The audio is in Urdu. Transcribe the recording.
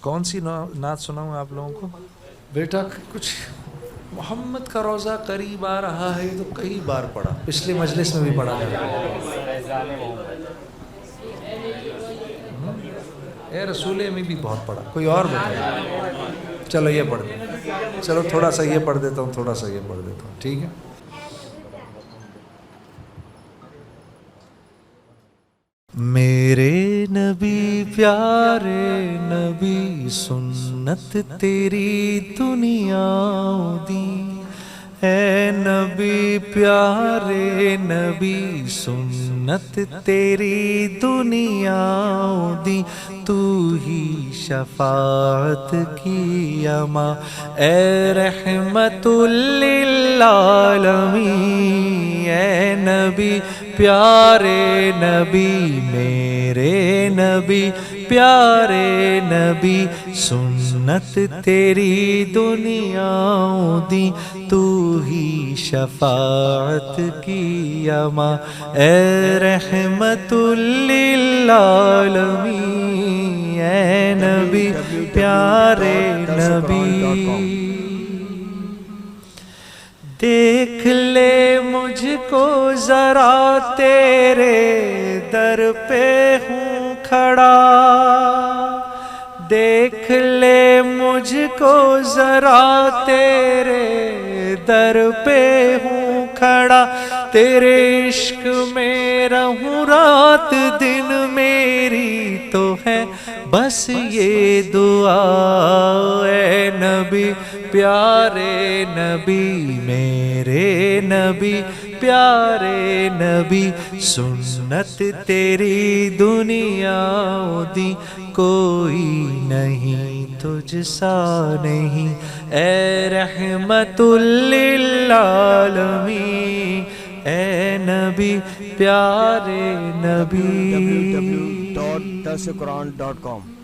کون سی نعت سناؤں آپ لوگوں کو؟ بیٹا کچھ محمد کا روزہ قریب آ رہا ہے تو کئی بار پڑھا، پچھلی مجلس میں بھی پڑھا ہے. اے رسول میں بھی بہت پڑھا. کوئی اور بتائے؟ چلو یہ پڑھ دیں. چلو تھوڑا سا یہ پڑھ دیتا ہوں، تھوڑا سا یہ پڑھ دیتا ہوں، ٹھیک ہے؟ میرے نبی پیارے نبی سنت تیری دنیا دی، اے نبی پیارے نبی سنت تیری دنیا دی، تو ہی شفاعت کی اما اے رحمت للعالمین، اے نبی پیارے نبی میرے نبی پیارے نبی سنت تیری دنیا دی، تو ہی شفاعت کی اما اے رحمت للعالمین، اے نبی پیارے نبی. دیکھ لے مجھ کو ذرا تیرے در پہ ہوں کھڑا، دیکھ لے مجھ کو ذرا تیرے در پہ ہوں کھڑا، تیرے عشق میں رہوں رات دن، میری تو ہے بس یہ دعا، اے نبی پیارے نبی میرے نبی پیارے نبی سنت تیری دنیا دی، کوئی نہیں تجھ سا نہیں اے رحمت للعالمین، اے نبی پیارے نبی. www.dasquran.com